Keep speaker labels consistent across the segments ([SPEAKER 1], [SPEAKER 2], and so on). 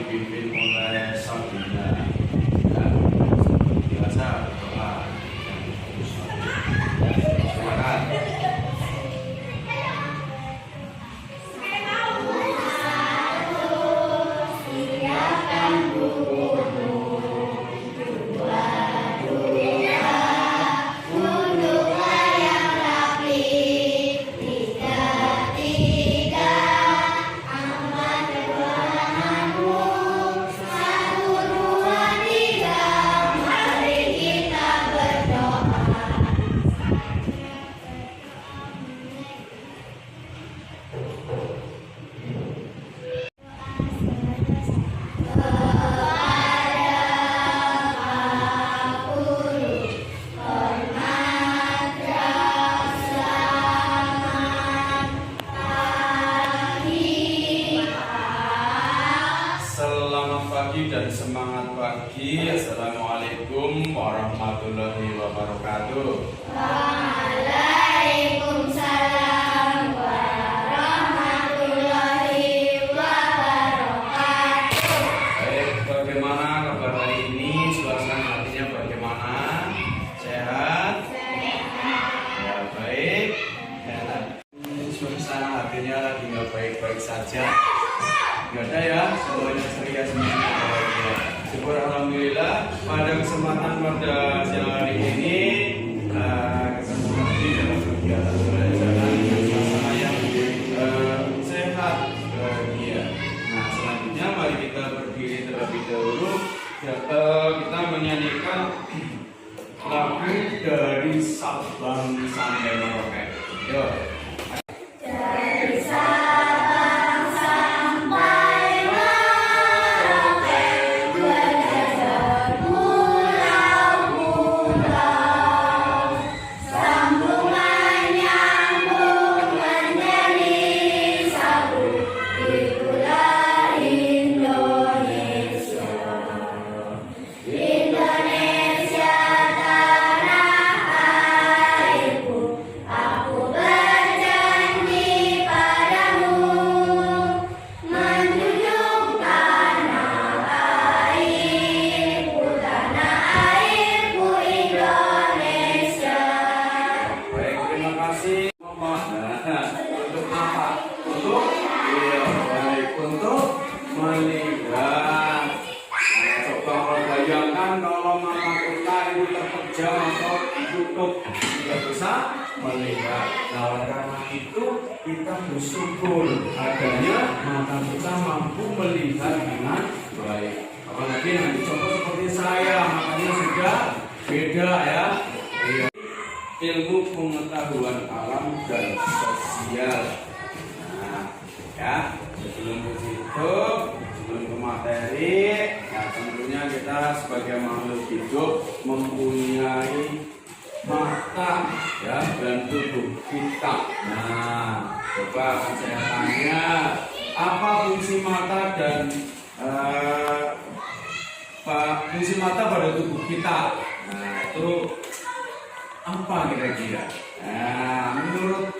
[SPEAKER 1] dipimpin oleh Saudina. Biasa berdoa. Silakan. Dan semangat pagi. Assalamualaikum warahmatullahi wabarakatuh.
[SPEAKER 2] Waalaikumsalam warahmatullahi wabarakatuh.
[SPEAKER 1] Baik, bagaimana kabar hari ini? Suasana hatinya bagaimana? Sehat? Ya, baik. Suasana hatinya lagi nggak baik-baik saja. Nggak ada ya, semuanya ceria semuanya. Syukur alhamdulillah pada kesempatan pada siang hari ini kita kembali dalam kegiatan pembelajaran suasana yang sehat bahagia. Nah, selanjutnya mari kita berdiri terlebih dahulu. Kita menyanyikan lagu dari Sabang sampai Merauke. Yuk. Kalau mata kita itu terpejam atau tutup tidak bisa melihat. Nah, oleh karena itu kita bersyukur adanya mata kita mampu melihat dengan baik. Apalagi nanti contoh seperti saya, makanya sudah beda ya. Ilmu pengetahuan alam dan sosial. Nah, ya sebelum ke situ, sebelum ke materi, ya tentunya kita sebagai makhluk hidup mempunyai mata ya dan tubuh kita. Nah, coba saya tanya, apa fungsi mata dan fungsi mata pada tubuh kita? Nah, itu apa kira-kira? Nah, menurut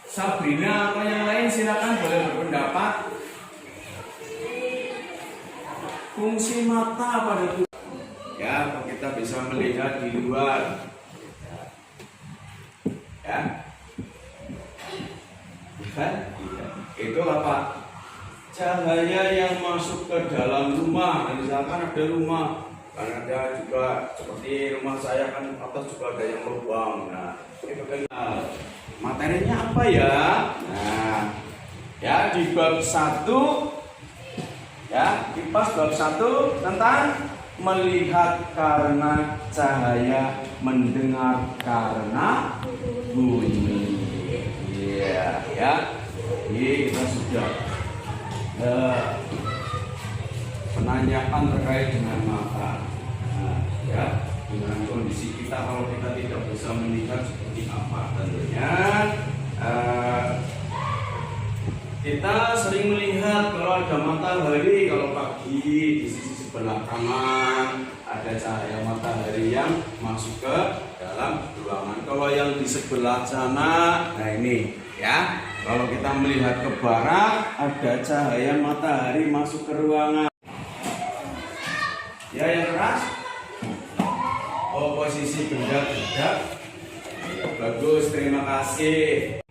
[SPEAKER 1] Sabrina atau yang lain silakan boleh berpendapat. Fungsi mata pada tubuh ya, kita bisa melihat di luar ya, bukan? Itu apa? Cahaya yang masuk ke dalam rumah. Misalkan ada rumah, kan ada juga seperti rumah saya kan atas juga ada yang lubang. Nah, itu kenal. Materinya apa ya? Nah, ya di bab 1 ya, IPAS bab 1 tentang melihat karena cahaya, mendengar karena bunyi. Iya, ya. Ini kita sudah menanyakan terkait dengan mata. Nah, ya, dengan kondisi kita kalau kita tidak bisa melihat seperti apa tentunya. Kita sering melihat kalau ada matahari, kalau pagi di sisi sebelah kanan ada cahaya matahari yang masuk ke dalam ruangan. Kalau yang di sebelah sana, nah ini ya, Kalau kita melihat ke barat, ada cahaya matahari masuk ke ruangan. Ya, yang keras. Oh, posisi benda-benda. Bagus, terima kasih.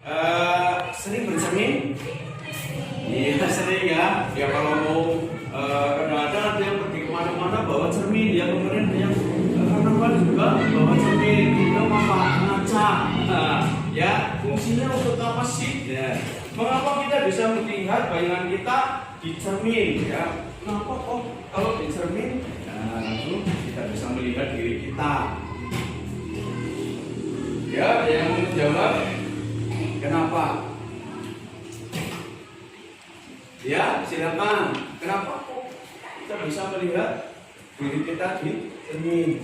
[SPEAKER 1] Sering bercermin? Iya, sering ya. Ya kalau mau kadang-kadang dia pergi kemana-mana bawa cermin. Ya kemudian dia karnaval juga bawa cermin. Itu apa? Ngaca. Ya, fungsinya untuk apa sih? Ya. Mengapa kita bisa melihat bayangan kita di cermin? Ya, kenapa kok kalau di cermin? Nah, langsung kita bisa melihat diri kita. Ya, yang mau jawab? Kenapa? Ya, silakan. Kenapa kok kita bisa melihat diri kita di cermin?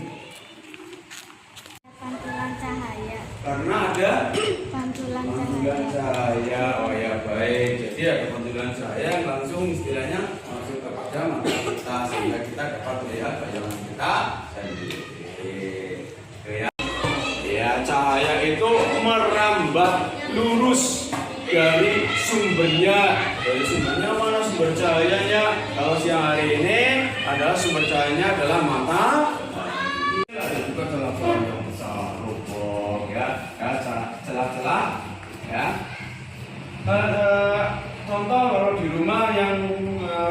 [SPEAKER 2] Pantulan cahaya.
[SPEAKER 1] Karena ada
[SPEAKER 2] Pantulan
[SPEAKER 1] pantulan
[SPEAKER 2] cahaya.
[SPEAKER 1] cahaya. Oh ya, baik. Jadi ada pantulan cahaya yang langsung istilahnya masuk kepada mata kita sehingga kita dapat melihat bayangan kita sendiri. Ya, cahaya itu merambat lurus dari sumbernya. Dari sumbernya mana sumber cahayanya? Kalau siang hari ini adalah sumber cahayanya adalah mata. Ada juga celah-celah yang besar, lubang ya, celah-celah ya. Contoh kalau di rumah yang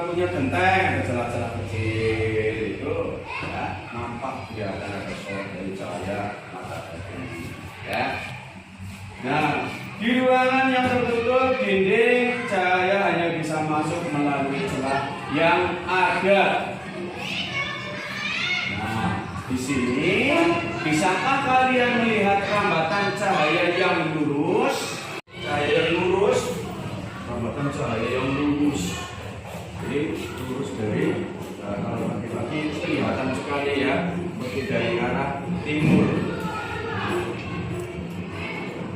[SPEAKER 1] punya genteng ada celah-celah kecil itu ya, nampak ya ada sorot dari cahaya matahari ya. Nah, di ruangan yang tertutup dinding cahaya hanya bisa masuk melalui celah yang ada. Nah, di sini bisakah kalian melihat rambatan cahaya yang lurus? Cahaya yang lurus, rambatan cahaya yang lurus. Jadi lurus dari kalau laki-laki kelihatan sekali ya, seperti dari arah timur.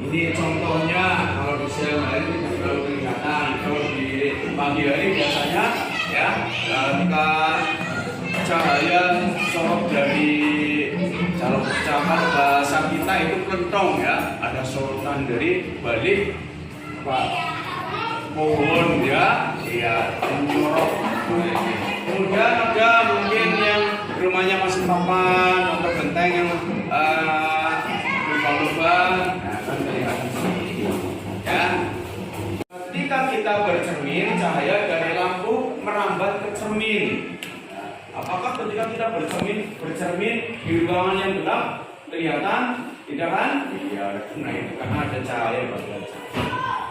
[SPEAKER 1] Ini contohnya kalau di siang hari ini tidak terlalu kelihatan. Kalau di pagi hari biasanya ya ketika cahaya sorot dari kalau ucapan bahasa kita itu kentong ya, ada sorotan dari balik pohon ya, menyorot. Kemudian ada mungkin yang rumahnya masih papan atau genteng yang lubang-lubang, nah kan kelihatan seperti itu ya. Ketika kita bercermin, cahaya dari lampu merambat ke cermin. Apakah ketika kita bercermin di ruangan yang gelap kelihatan? Tidak kan? Iya, nah itu karena ada cahaya bagian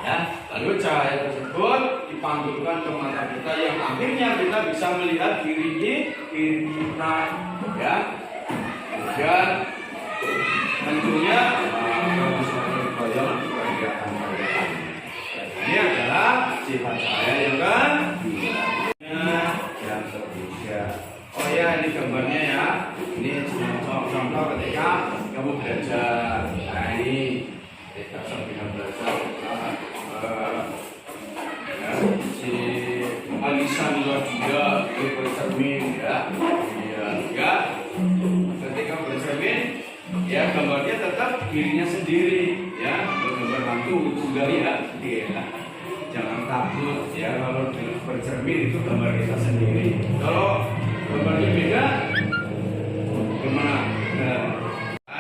[SPEAKER 1] ya. Lalu cahaya tersebut dipantulkan ke mata kita yang akhirnya kita bisa melihat diri kita ya. Kemudian tentunya ini adalah sifat cahaya yang kan yang ketiga. Oh ya, ini gambarnya ya. Ini contoh ketika kamu belajar. Nah ini ketika sedang belajar si Alisa juga bercermin ya. Ya. Ketika bercermin ya gambarnya tetap dirinya sendiri ya, gambar hantu sudah ya. Jangan takut ya, kalau bercermin itu gambar kita sendiri. Kalau gambarnya beda gimana?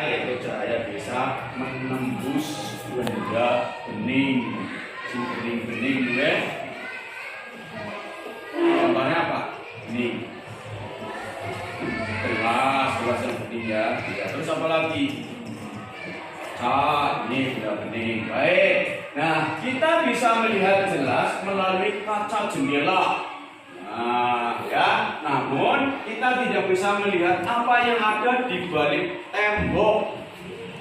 [SPEAKER 1] Yaitu cahaya bisa menembus benda bening, si bening-bening ya. Gambarnya apa? Bening. Jelas yang bening ya. Terus apa lagi? Ini sudah bening. Baik. Nah, kita bisa melihat jelas melalui kaca jendela. Nah, ya. Namun kita tidak bisa melihat apa yang ada di balik tembok.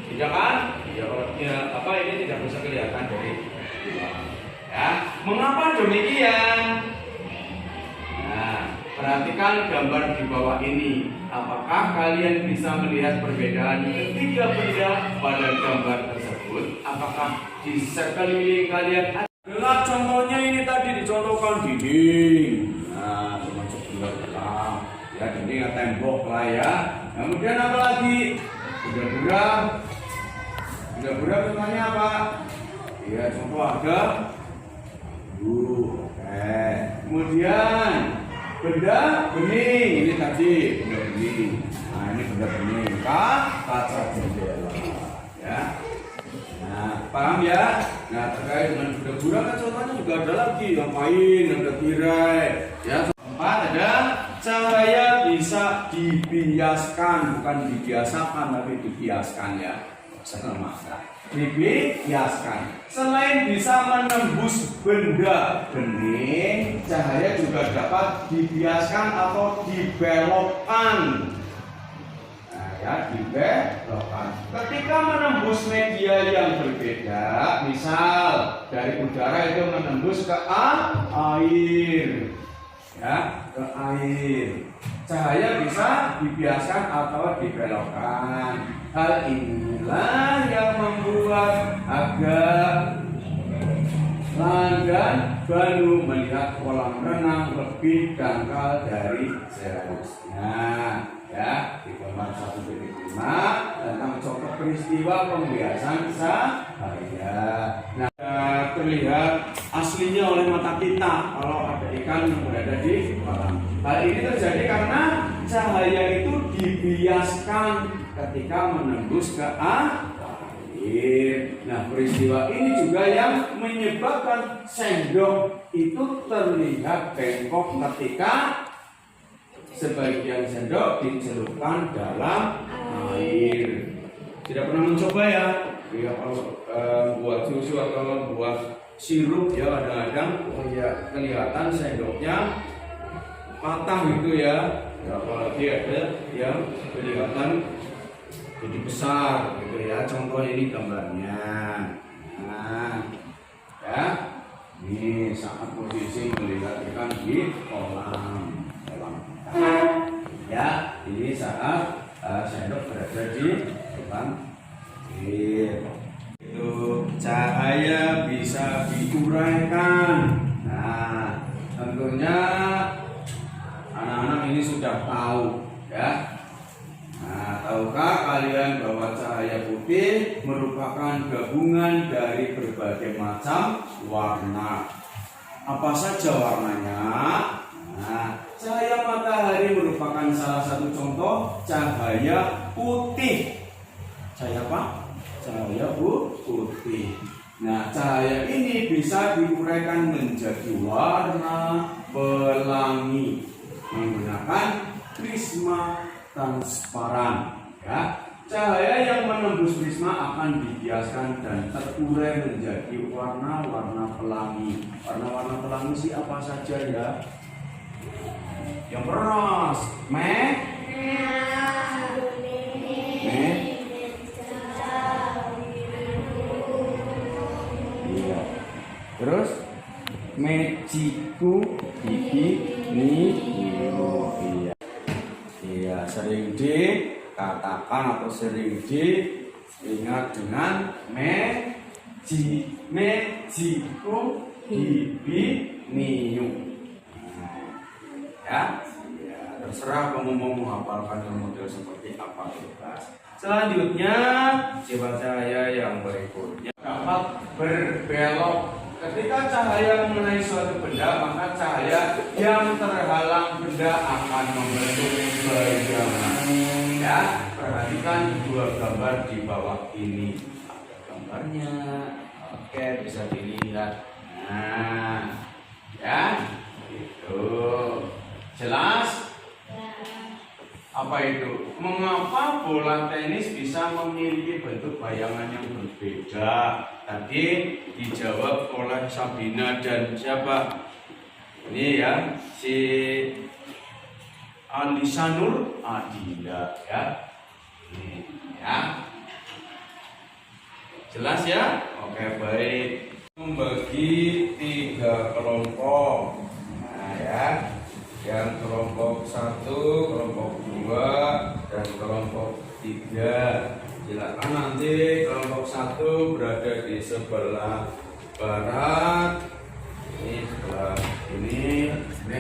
[SPEAKER 1] Tidak kan? Ya, kalau apa ini tidak bisa kelihatan dari luar. Ya. Mengapa demikian? Nah, perhatikan gambar di bawah ini. Apakah kalian bisa melihat perbedaan ketiga benda pada gambar tersebut? Apakah di sekeliling kalian ada? Gelap contohnya ini tadi dicontohkan dinding. Nah, termasuk gelap. Ya, dinding atau tembok lah ya. Kemudian apa lagi? Benda-benda contohnya apa? Ya, contoh ada Oke. Kemudian benda bening, ini tadi benda bening. Nah ini benda bening, kaca jendela. Ya. Nah, paham ya? Nah, terkait dengan benda buram kan contohnya juga ada lagi, ngapain, ada tirai. Ya, keempat ada cahaya bisa dibiaskan, bukan dibiasakan tapi dibiaskan ya. Salah makna. Dibiaskan. Selain bisa menembus benda bening, cahaya juga dapat dibiaskan atau dibelokkan. Ya, dibelokkan. Ketika menembus media yang berbeda, misal dari udara itu menembus ke air, ya, ke air. Cahaya bisa dibiaskan atau dibelokkan. Hal inilah yang membuat agak dan baru melihat kolam renang lebih dangkal dari seharusnya. Ya, di gambar 1.5 tentang contoh peristiwa pembiasan cahaya. Nah, terlihat aslinya oleh mata kita kalau ada ikan yang berada di kolam. Hal ini terjadi karena cahaya itu dibiaskan ketika menembus ke air. Nah, peristiwa ini juga yang menyebabkan sendok itu terlihat bengkok ketika sebagian sendok dicelupkan dalam air. Tidak pernah mencoba ya? Ya kalau buat susu atau buat sirup ya kadang-kadang ya kelihatan sendoknya patah gitu ya. Ya apalagi ada yang kelihatan jadi besar gitu ya. Contoh ini gambarnya. Nah, ya. Ini saat posisi melihat ikan di kolam. Ya, ini saat sendok berada di depan air. Itu cahaya bisa diuraikan. Nah, tentunya anak-anak ini sudah tahu, ya. Nah, tahukah kalian bahwa cahaya putih merupakan gabungan dari berbagai macam warna? Apa saja warnanya? Nah, cahaya matahari merupakan salah satu contoh cahaya putih. Cahaya apa? Cahaya putih. Nah, cahaya ini bisa diuraikan menjadi warna pelangi menggunakan prisma transparan. Ya, cahaya yang menembus prisma akan dibiaskan dan terurai menjadi warna-warna pelangi. Warna-warna pelangi sih apa saja ya? Yang peras, iya. Terus mejiku gigi biru, iya. Iya, sering dikatakan atau sering diingat dengan mejiku gigi niu. Ya, terserah kamu mau menghafalkan model seperti apa bebas. Selanjutnya, sifat cahaya yang berikutnya dapat berbelok. Ketika cahaya mengenai suatu benda, maka cahaya yang terhalang benda akan membentuk bayangan. Ya, perhatikan dua gambar di bawah ini. Ada gambarnya. Oke, bisa dilihat. Nah, ya, itu. Jelas? Apa itu? Mengapa bola tenis bisa memiliki bentuk bayangan yang berbeda? Tadi dijawab oleh Sabina dan siapa? Ini ya, si Alisanur Adila ya. Ini ya. Jelas ya? Oke, baik. Membagi 3 kelompok. Nah, ya. Yang kelompok 1, kelompok 2, dan kelompok 3. Silakan nanti kelompok 1 berada di sebelah barat. Ini sebelah ini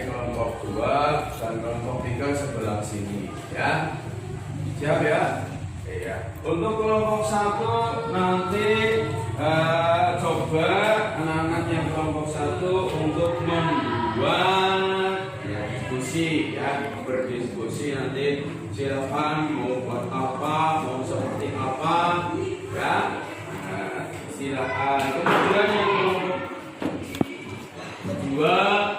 [SPEAKER 1] kelompok 2 dan kelompok 3 sebelah sini ya. Siap ya? Iya. Untuk kelompok 1 nanti coba anak-anak yang kelompok 1 berdiskusi ya, berdiskusi nanti silakan mau buat apa, mau seperti apa ya. Nah, silakan. Kemudian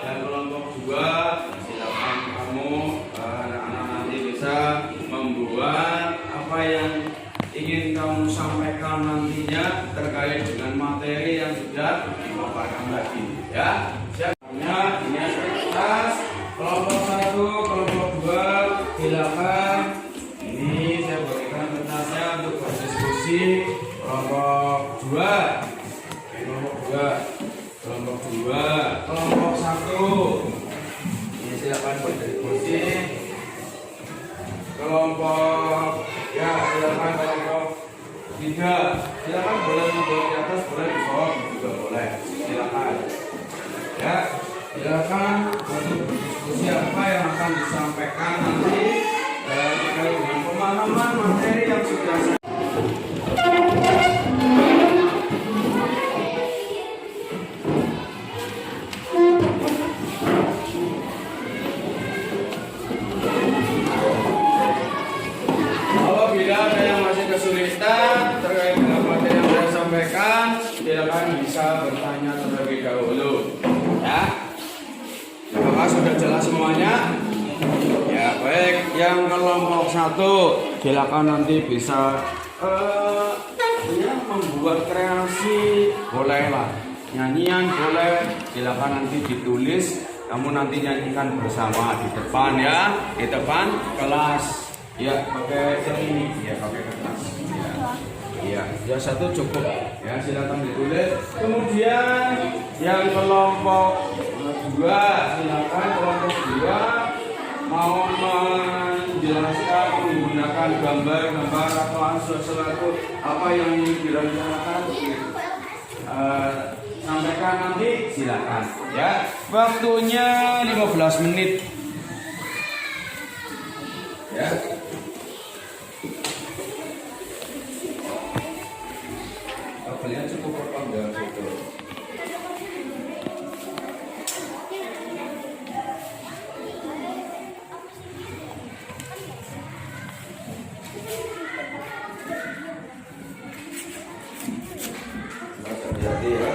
[SPEAKER 1] yang kelompok dua, silakan kamu anak-anak nanti bisa membuat apa yang ingin kamu sampaikan nantinya terkait dengan materi yang sudah dipaparkan tadi ya. Siapnya ini kertas kelompok 1, kelompok 2 silakan. Ini saya berikan kertasnya untuk berdiskusi. Kelompok 2, kelompok 1 ini silakan berdiskusi. Kelompok silakan kelompok 3 silakan boleh membawa di atas, boleh di bawah juga boleh, silakan ya. Silakan untuk berdiskusi apa yang akan disampaikan nanti terkait dengan pemahaman materi yang sudah saya. Apabila ada yang masih kesulitan terkait dengan materi yang saya sampaikan, silakan bisa bertanya terlebih dahulu ya. Apakah sudah jelas semuanya? Ya baik, yang kelompok 1 silakan nanti bisa membuat kreasi, bolehlah nyanyian boleh, silakan nanti ditulis, kamu nanti nyanyikan bersama di depan ya, di depan kelas ya, pakai ini ya, pakai kertas ya, ya 1 cukup ya, silakan ditulis. Kemudian yang kelompok 2 silakan kelompok 2 mau menjelaskan menggunakan gambar-gambar atau sesuatu apa yang ingin direncanakan sampaikan nanti silakan ya. Waktunya 15 menit ya. Kabelnya cukup apa enggak gitu. Hati-hati ya.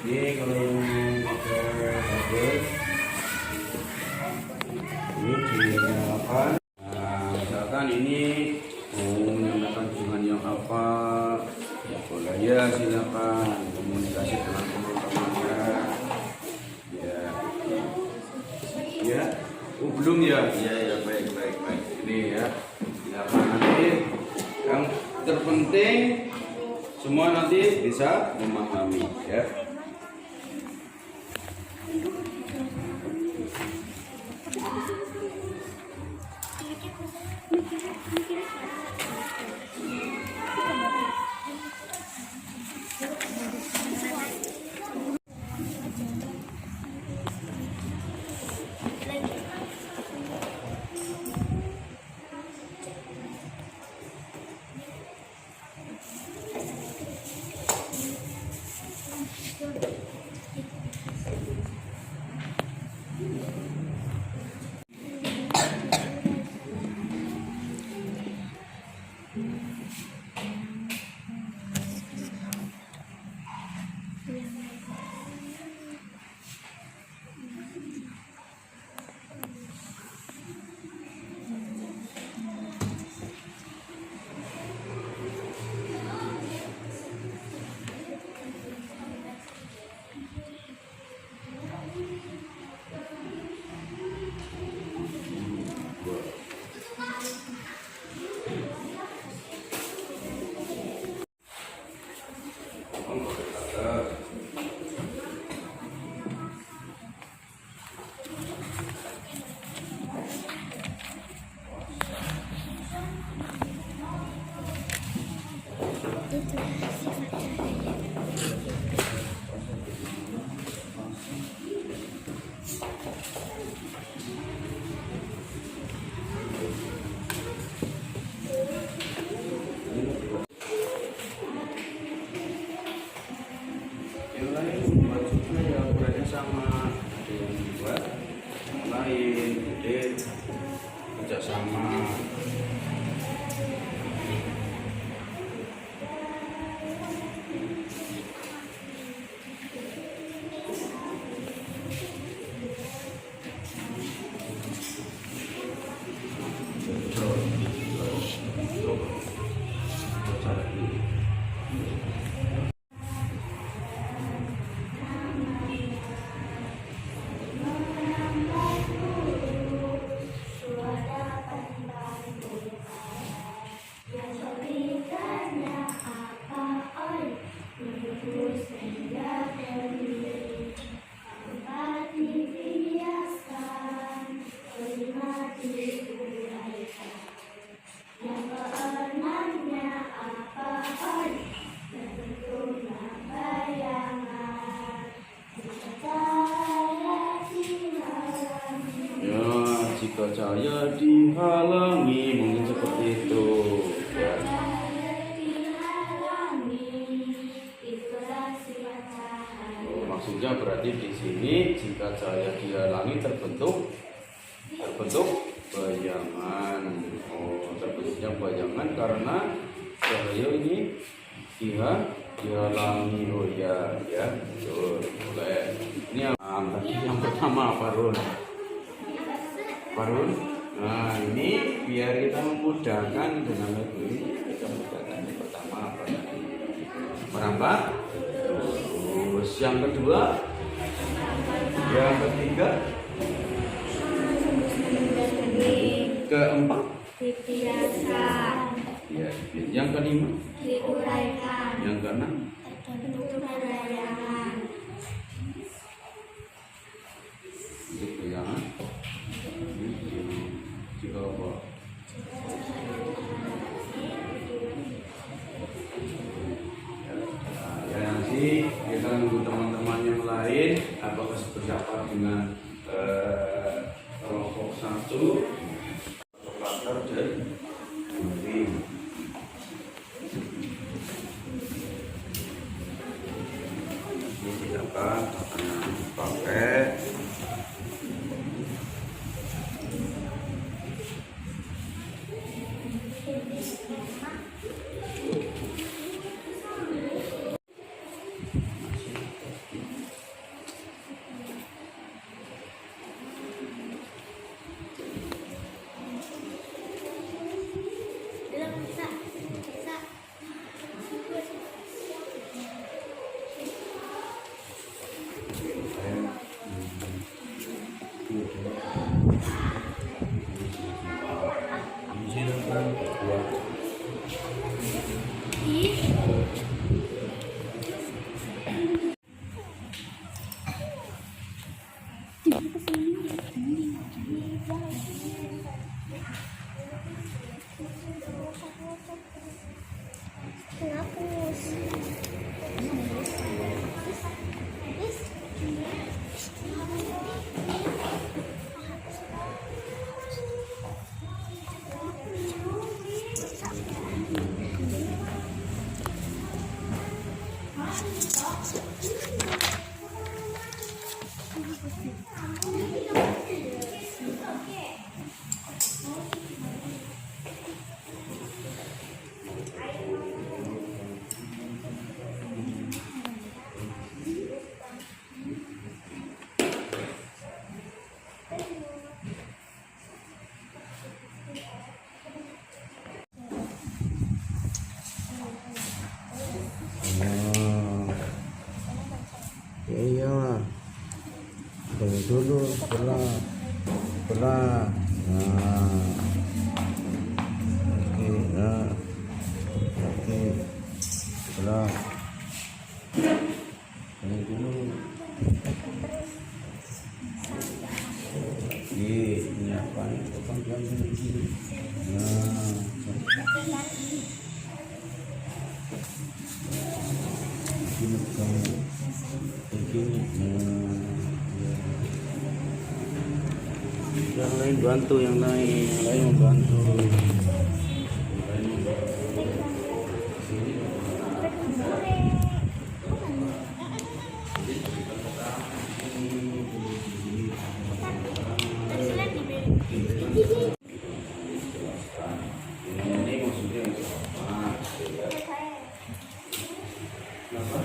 [SPEAKER 1] Ini kalau yang pakai kabel ini dinyalakan. Nah, misalkan ini mau menyalakan dengan yang apa ya, boleh ya, silakan komunikasi dengan teman-temannya ya. Ya, oh belum ya, ya baik ini ya, silakan nanti. Yang terpenting semua nanti bisa memahami ya. jika cahaya dihalangi, mungkin seperti itu ya. Maksudnya berarti di sini jika cahaya dihalangi terbentuk bayangan. Terbentuknya bayangan karena cahaya ini dihalangi. Oh ya, betul. Boleh. Ini tadi yang pertama apa, Run? Nah, ini biar kita memudahkan dengan lagu ini, kita mudahkan yang pertama apa tadi? Merambah. Terus yang kedua, yang ketiga, keempat,
[SPEAKER 2] Biasa.
[SPEAKER 1] ya, yang kelima,
[SPEAKER 2] Diuraikan.
[SPEAKER 1] yang keenam,
[SPEAKER 2] Bentuk bayangan.
[SPEAKER 1] untuk bayangan. Jika apa? Ya nanti kita nunggu teman-teman yang lain apakah sependapat dengan kelompok 1 latar dan ini. Ini silakan pakai.
[SPEAKER 3] Iya, dulu belah. Nah, oke, belah. Ini dulu. Ini apa? Ini yang lain bantu, yang lain membantu.
[SPEAKER 1] Ini maksudnya apa? Kenapa?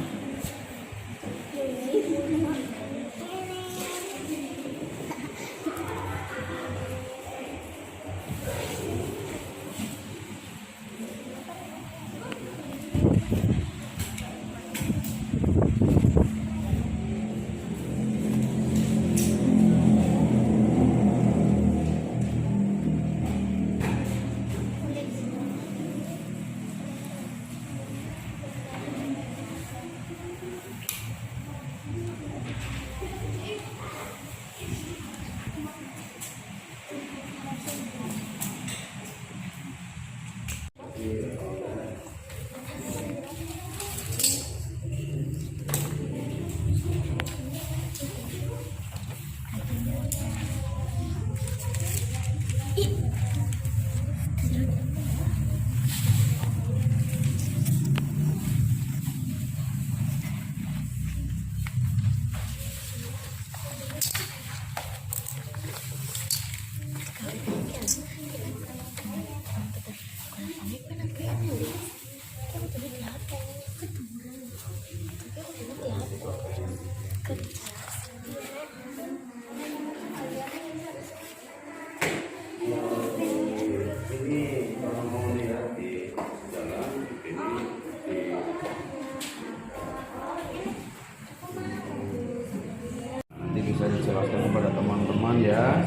[SPEAKER 3] jelaskan kepada teman-teman ya.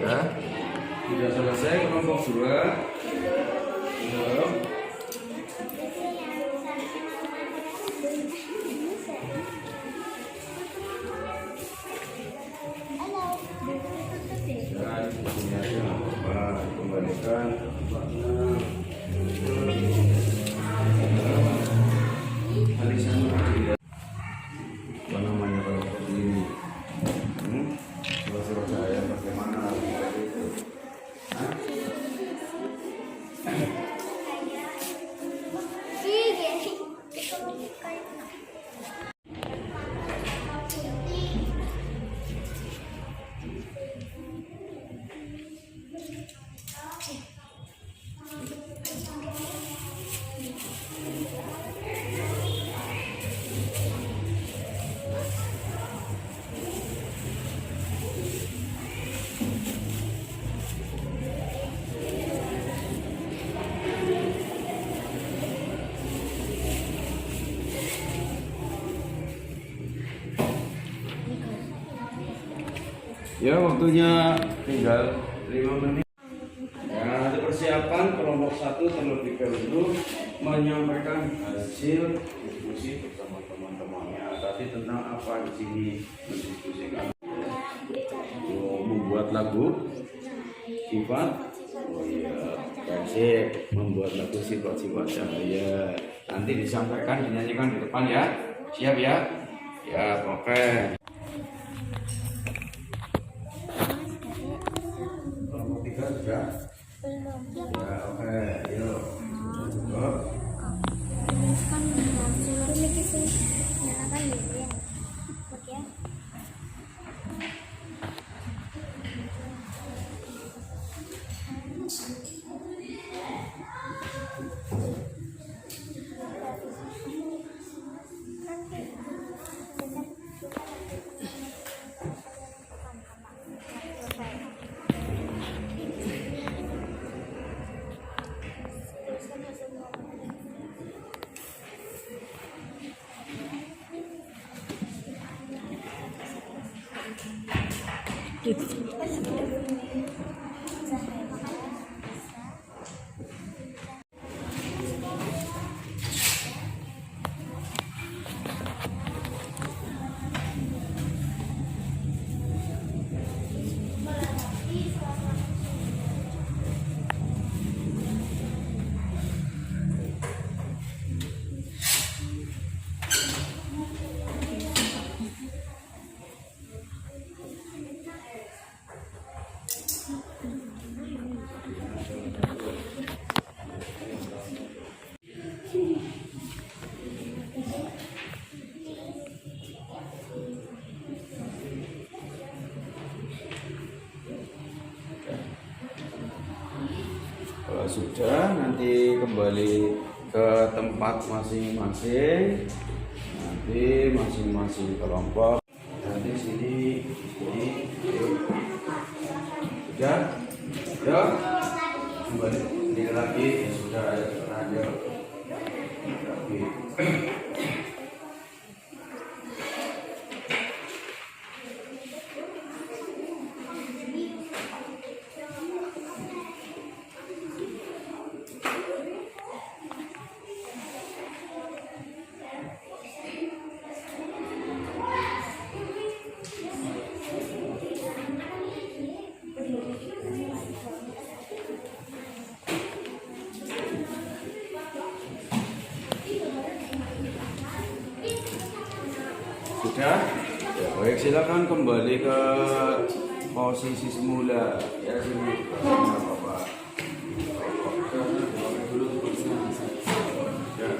[SPEAKER 3] Ya.
[SPEAKER 1] Sudah selesai kelompok 2. Belum. Dan bukunya jangan lupa kembalikan alisan
[SPEAKER 3] Apa namanya kalau seperti ini?
[SPEAKER 1] surat saya bagaimana itu? Hah?
[SPEAKER 3] Ya, waktunya tinggal
[SPEAKER 1] 5 menit. Ya, ada persiapan kelompok 1 terlebih dahulu menyampaikan hasil diskusi bersama teman-temannya. Tadi tentang apa di sini mendiskusikan?
[SPEAKER 3] membuat lagu sifat. Oh iya, kasih membuat lagu sifat-sifat cahaya.
[SPEAKER 1] Nanti disampaikan, dinyanyikan di depan ya. Siap ya? Ya, oke. Kelompok 3 sudah? Ya, oke. Yuk. Cukup.
[SPEAKER 3] Kalau sudah, nanti kembali ke tempat masing-masing. Nanti masing-masing kelompok.
[SPEAKER 1] Nanti sini, yuk. Sudah? Sudah? Kembali ini lagi, ya sudah ya aja. Lagi. Sudah? Ya, baik, silakan kembali ke posisi semula. Ya, sini. Tidak apa-apa. Ya, ya. Ya.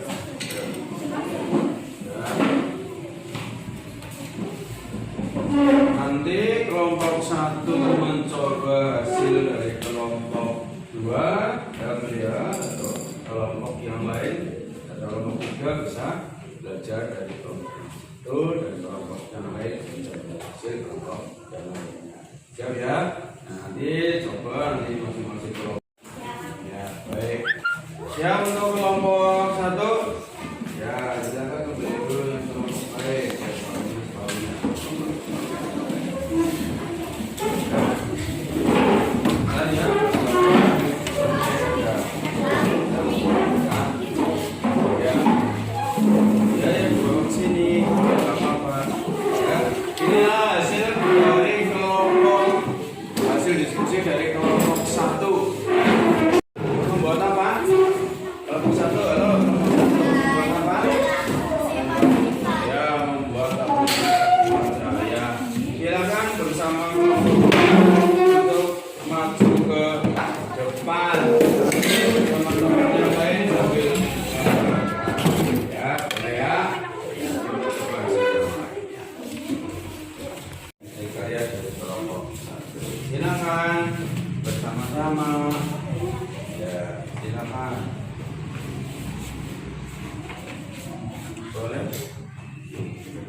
[SPEAKER 1] Nanti kelompok 1 mencoba hasil dari kelompok 2 ya, melihat atau kelompok yang lain atau kelompok 3 bisa belajar dari kelompok itu dan kelompok yang lain mencoba hasil kelompok yang lainnya. Siap ya? Nah, nanti coba nanti masing-masing kelompok. Ya, baik. Siap untuk kelompok 1? Ya, silakan kembali dulu yang kelompok baik.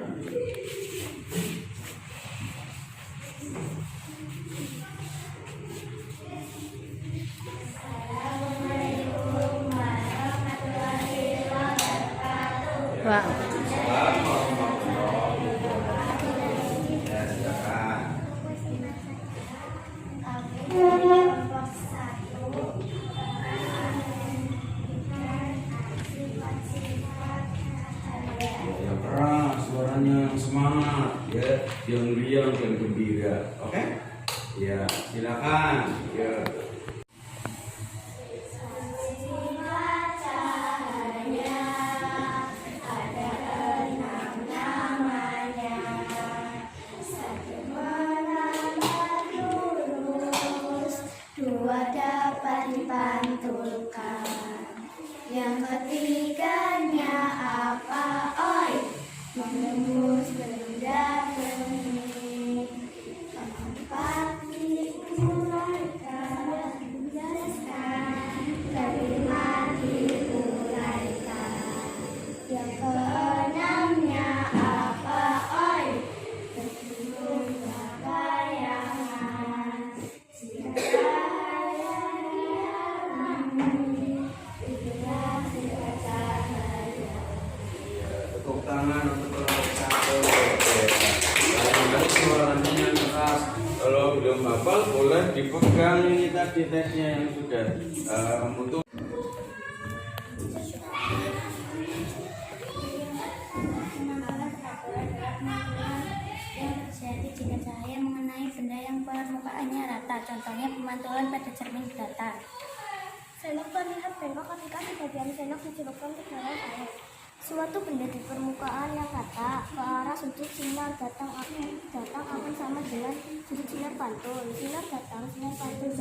[SPEAKER 2] Assalamualaikum warahmatullahi wabarakatuh.
[SPEAKER 3] Wow.
[SPEAKER 1] Ya, silakan.
[SPEAKER 2] Kelompok 1.
[SPEAKER 1] Yang keras, suaranya yang semangat, ya, yang riang dan gembira. Oke? Ya, silakan. Ya.
[SPEAKER 2] Dua dapat dipantulkan. Yang ketiganya apa? Oi, menembus benda benih. Keempat diuraikan, menjelaskan. Kelima diuraikan. Yang keenamnya apa? Oi, ketujuh bayangan.
[SPEAKER 1] Tepuk tangan untuk kelompok 1. Oke. Kalau suaranya yang keras, kalau belum hafal boleh dipegang ini tadi tesnya yang sudah mutu.
[SPEAKER 2] Yang terjadi jika cahaya mengenai benda yang permukaannya rata, contohnya pemantulan pada cermin datar. Sendok terlihat bengkok ketika sebagian sendok dicelupkan ke dalam air. Suatu benda di permukaan yang rata ke arah sudut sinar datang akan sama dengan sudut sinar pantul. Sinar pantul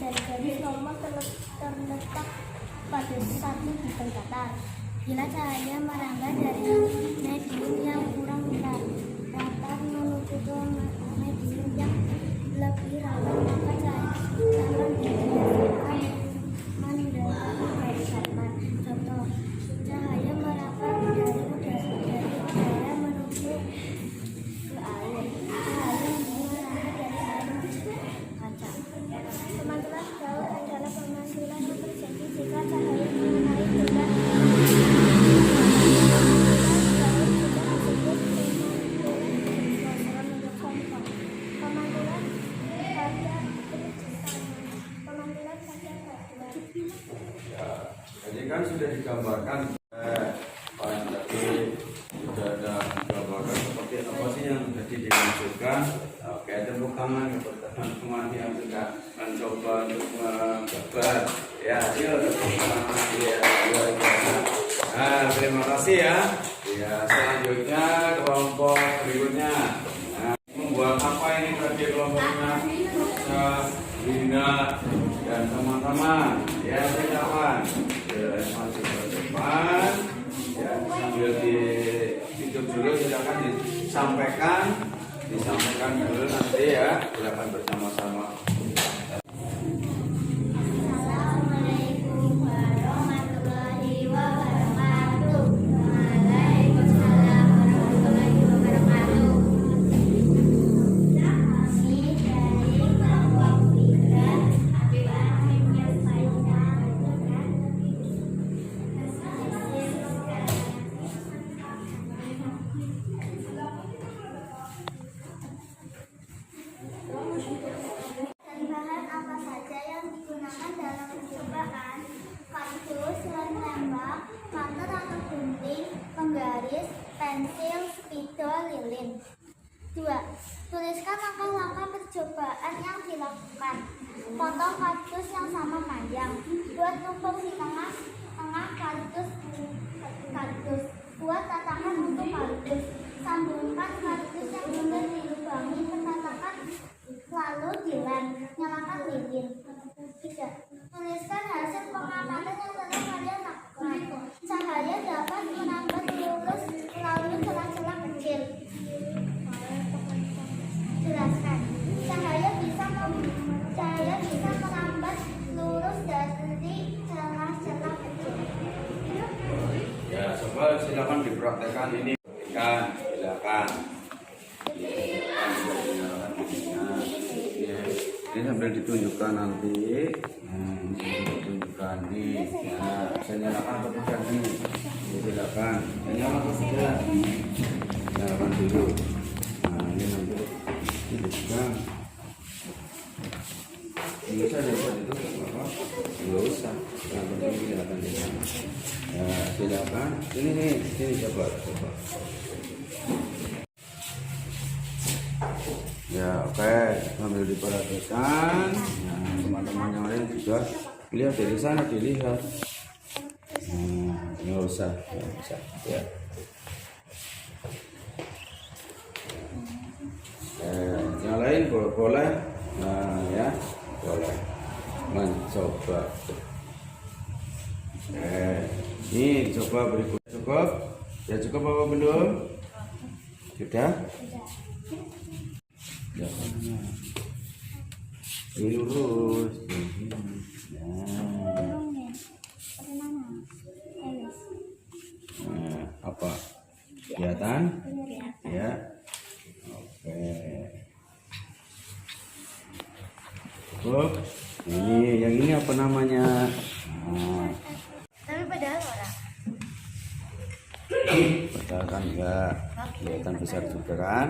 [SPEAKER 2] dari garis normal terletak pada satu bidang datar. Bila cahaya merangga dari medium yang kurang datar menuju ke medium yang lebih rawan, maka cahaya akan dibiasakan mendapat garis datar. Contoh, cahaya merangkak dari udara menuju ke air. Cahaya merangkak dari air menuju ke kaca. Pemantulan jauh adalah pemantulan yang terjadi jika cahaya mengenai benda.
[SPEAKER 1] Jadi kan sudah digambarkan, Pak tadi sudah ada gambarkan seperti apa sih yang tadi dimaksudkan. Oke, tepuk tangan kepada teman-teman yang sudah mencoba untuk menggambar. Ya, yuk tepuk tangan. Ya, luar biasa. Nah, terima kasih ya. Ya, selanjutnya kelompok berikutnya. Nah, membuat apa ini tadi kelompoknya? Linda dan teman-teman, ya silakan. Maju ke depan, ya sambil ditutup dulu, silakan disampaikan dulu nanti ya, silakan bersama-sama.
[SPEAKER 2] Assalamualaikum warahmatullahi wabarakatuh. Waalaikumsalam warahmatullahi wabarakatuh. Kami dari kelompok 3 akan menyampaikan bahan apa saja yang digunakan dalam percobaan: kardus, lem tembak, marker atau gunting, penggaris, pensil, spidol, lilin. 2. Tuliskan langkah-langkah percobaan yang dilakukan. Potong kardus yang sama panjang. Buat tumpuk di tengah kardus. Buat tatakan untuk kardus. Sambungkan kardus yang sudah dilubangi ke tatakan, lalu dilem. Nyalakan lilin. 3. Tuliskan hasil pengamatan yang telah kalian lakukan. Cahaya dapat menambah lurus melalui celah-celah kecil. Jelaskan. Cahaya bisa merambat lurus dari celah-celah kecil.
[SPEAKER 1] Ya, coba silakan dipraktekkan ini. Kan silakan. Ini sambil ditunjukkan nanti. Nah, ini sambil ditunjukkan nih. Nah, saya nyalakan atau tidak nih? Silakan. Saya nyalakan atau tidak? Nyalakan dulu. Nah, ini nanti ditunjukkan. Nggak usah dapat itu apa? Nggak usah. Yang penting silakan dia. Ya, silakan. Ini coba. Ya, oke, sambil diperhatikan. Nah, teman-teman yang lain juga lihat dari sana, dilihat. Nggak usah. Ya. Yang lain boleh. Nah, ya, boleh mencoba. Ini coba berikutnya. Cukup? Ya cukup apa belum? Sudah? Ya, ini lurus. Nah, apa? Kelihatan? Ya. Oke. Cukup. Yang ini apa namanya? Nah.
[SPEAKER 2] Tapi padahal orang.
[SPEAKER 1] Padahal kan enggak kelihatan besar juga kan?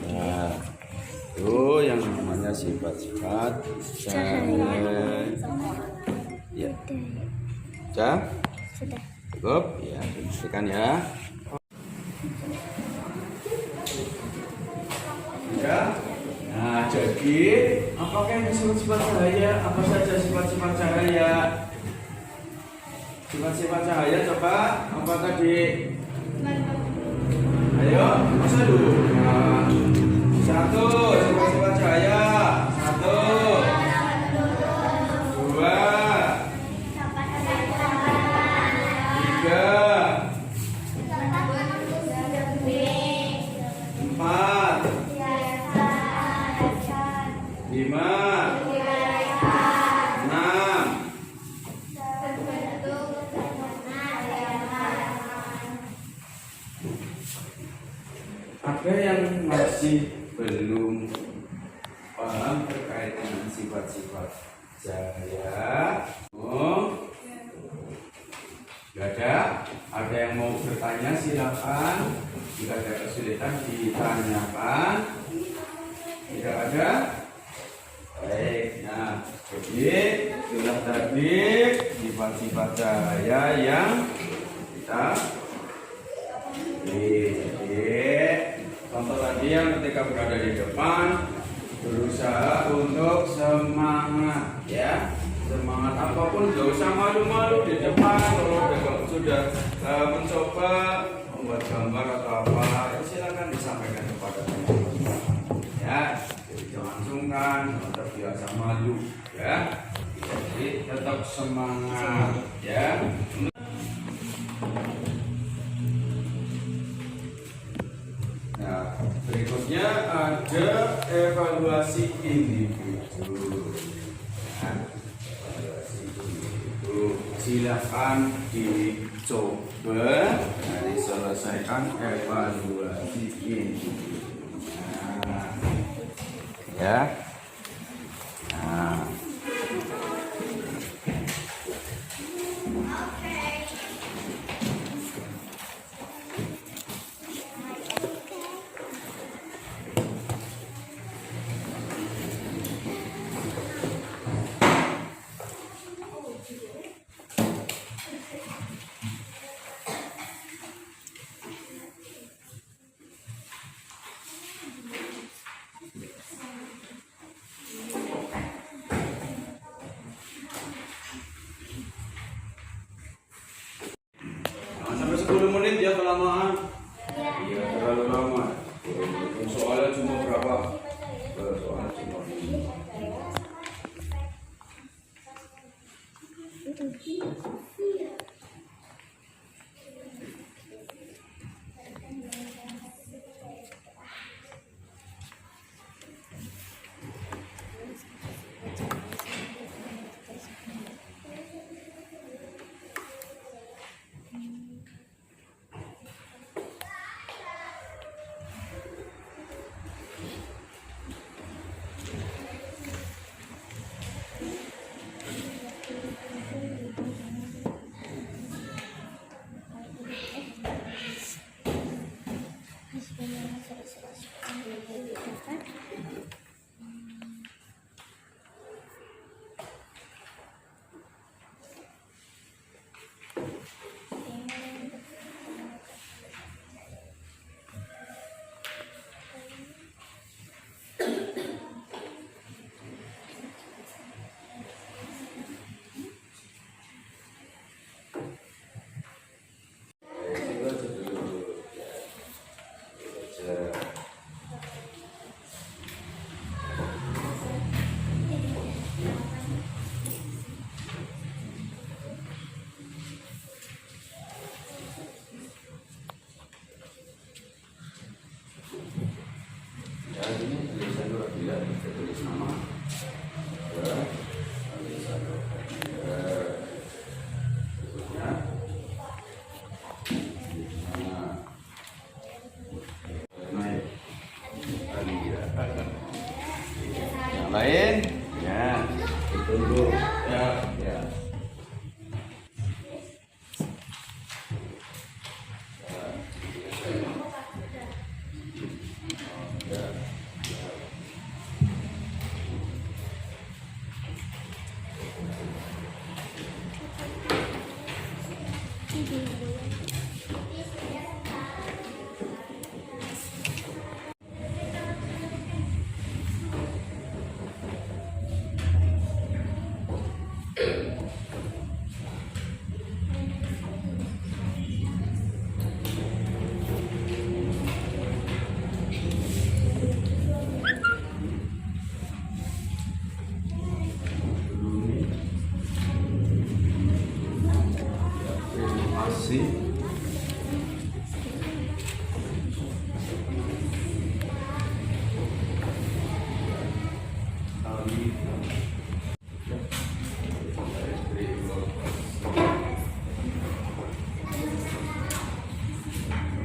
[SPEAKER 1] Nah, itu yang namanya sifat-sifat cahaya. Ya.
[SPEAKER 2] Sudah.
[SPEAKER 1] Cukup? Ya, perhatikan ya. Ya. Nah, jadi apakah yang disebut sifat cahaya? Apa saja sifat-sifat cahaya? Sifat-sifat cahaya coba apa tadi? Ayo, masa dulu. Nah, satu, sifat-sifat cahaya. Satu, dua, tiga, empat, lima, enam. Ada yang masih belum paham terkait dengan sifat-sifat cahaya? Gak ada? Ada yang mau bertanya silakan. Jika ada kesulitan ditanyakan. Tidak ada? Baik. Nah, jadi sudah tadi sifat-sifat cahaya yang kita contoh tadi yang ketika berada di depan berusaha untuk semangat, ya, semangat apapun, gak usah malu-malu di depan. Kalau sudah mencoba membuat gambar atau apa, ya silakan disampaikan kepada teman-teman, ya. Jadi jangan sungkan, terbiasa malu, ya. Jadi tetap semangat, ya. Nah, berikutnya ada evaluasi individu. Nah, evaluasi individu. Silakan dicoba, diselesaikan evaluasi individu. Nah, ya. Nah. Ini tulisan dulu bila kita tulis nama. Tulisan berikutnya. Naik. Yang lain, ya, tunggu, ya, ya. Masih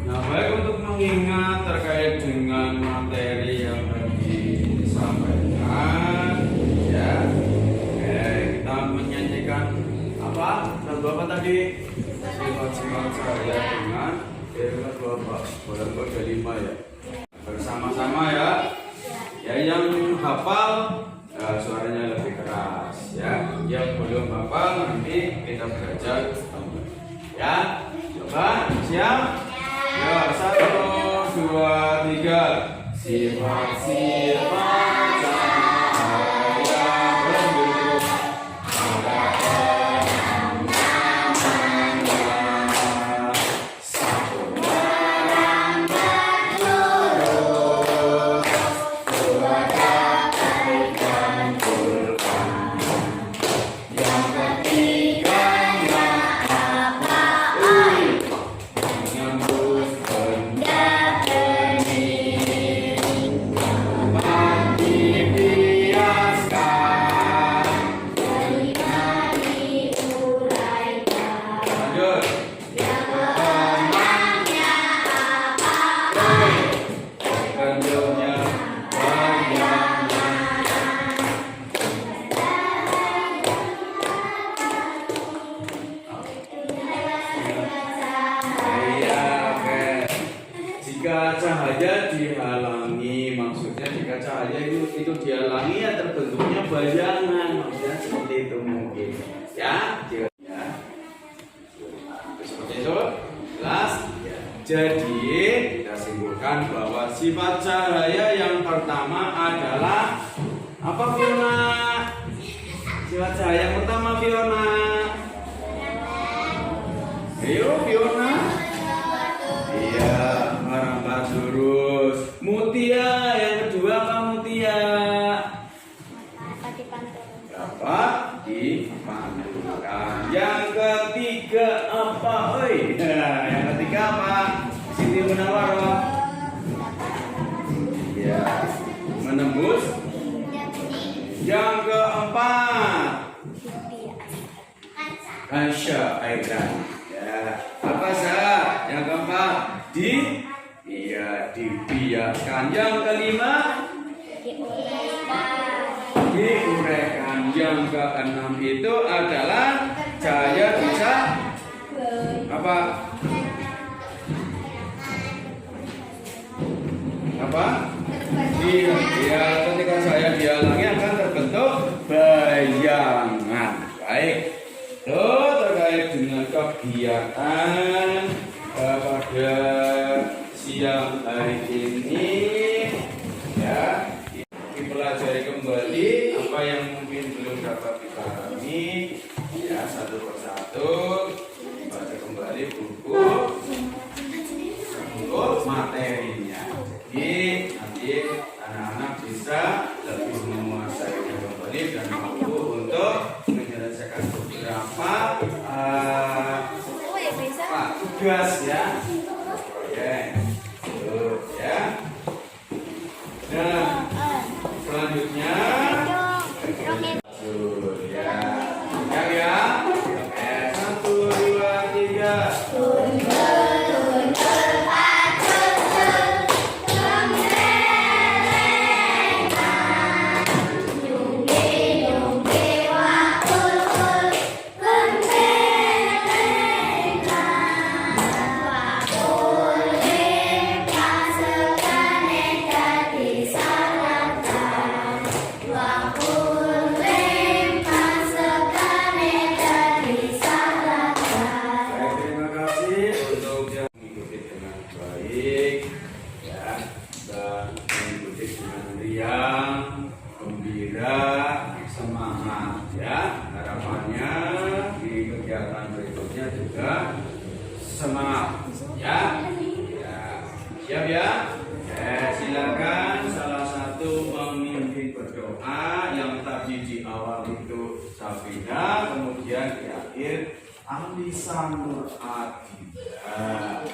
[SPEAKER 1] nah, baik, untuk mengingat terkait dengan materi yang tadi disampaikan, ya, kita menyanyikan apa? Lagu apa tadi? Sifat-sifat saya dengan firman Bapak. Bulan ke-5 ya. Bersama-sama ya. Ya, yang hafal suaranya lebih keras ya. Yang belum hafal nanti kita belajar. Ya, coba siap? Ya, 1, 2, 3. Sifat-sifat cahaya mendukung jika cahaya dihalangi, maksudnya jika cahaya itu dihalangi ya terbentuknya bayangan, maksudnya seperti itu mungkin ya, ya. Seperti itu jelas ya. Jadi kita simpulkan bahwa sifat cahaya yang pertama adalah apa, Fiona? Sifat cahaya yang pertama, Fiona. Ayo Fiona. Iya, merambah lurus. Mutia, yang kedua apa Mutia? Dapat dipantulkan. Yang ketiga apa? Oi, yang ketiga apa? Siti Munawwaroh. Ya, menembus. Yang keempat, Asya Aidan. Ya, apa sah? Yang keempat dibiarkan. Yang kelima diuraikan. Yang keenam itu adalah cahaya bisa apa? apa? Iya, ya, ketika saya dihalangi akan terbentuk bayangan. Baik. Terus terkait dengan kegiatan pada siang hari ini, ya, dipelajari kembali apa yang mungkin belum dapat dipahami, ya, satu persatu. Baca kembali buku untuk materinya. Jadi nanti anak-anak bisa lebih menguasai kembali dan mampu untuk menyelesaikan beberapa tugas, ya. Oke, ya. Nah, selanjutnya ya, ya. Oke, 1, 2, 3. Semangat, ya, harapannya di kegiatan berikutnya juga semangat, ya, ya, siap ya. Silakan salah satu pemimpin berdoa yang tadi di awal itu Safina, kemudian di akhir Alisa Nur Adida.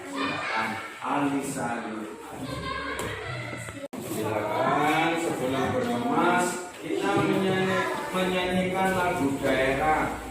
[SPEAKER 1] Silakan Alisa Nur Adida. Silakan sebelum berkemas kita menyanyikan lagu daerah.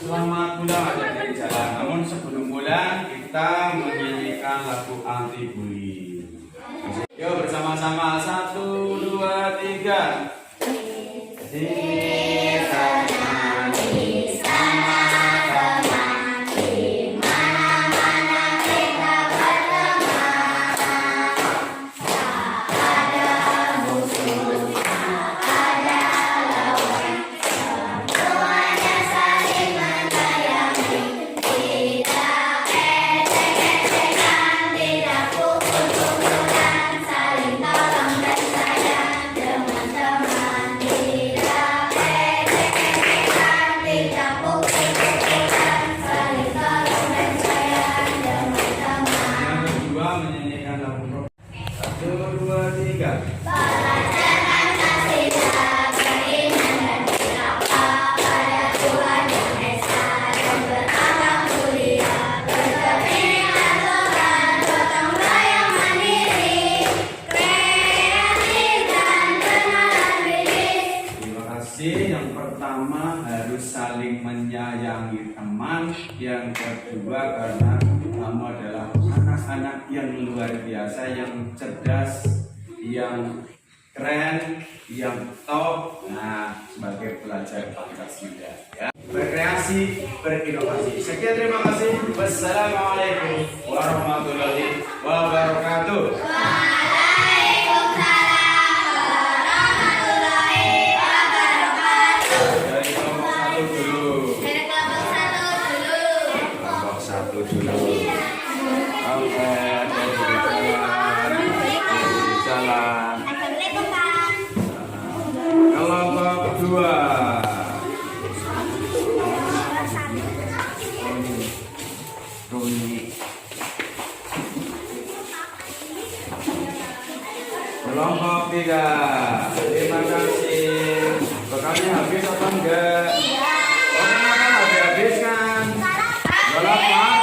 [SPEAKER 1] Selamat pulang aja dari jalan. Namun sebelum pulang kita menyanyikan lagu anti bullying. Yuk bersama-sama 1, 2, 3. Menyanyikan lagu 1, 2, 3. Yang pertama harus saling menyayangi teman. Yang kedua karena kamu adalah anak-anak yang luar biasa, yang cerdas, yang keren, yang top. Nah, sebagai pelajar Pancasila, ya, berkreasi, berinovasi. Sekian, terima kasih. Wassalamualaikum warahmatullahi wabarakatuh. Kelompok kedua. Roni. Kelompok 3. Terima kasih. Bekalnya habis apa enggak? Oke, makan habis kan? Balapan.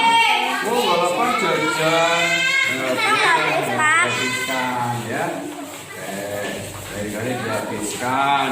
[SPEAKER 1] Oh, balapan jajan. Habiskan ya. Oke, dari dihabiskan.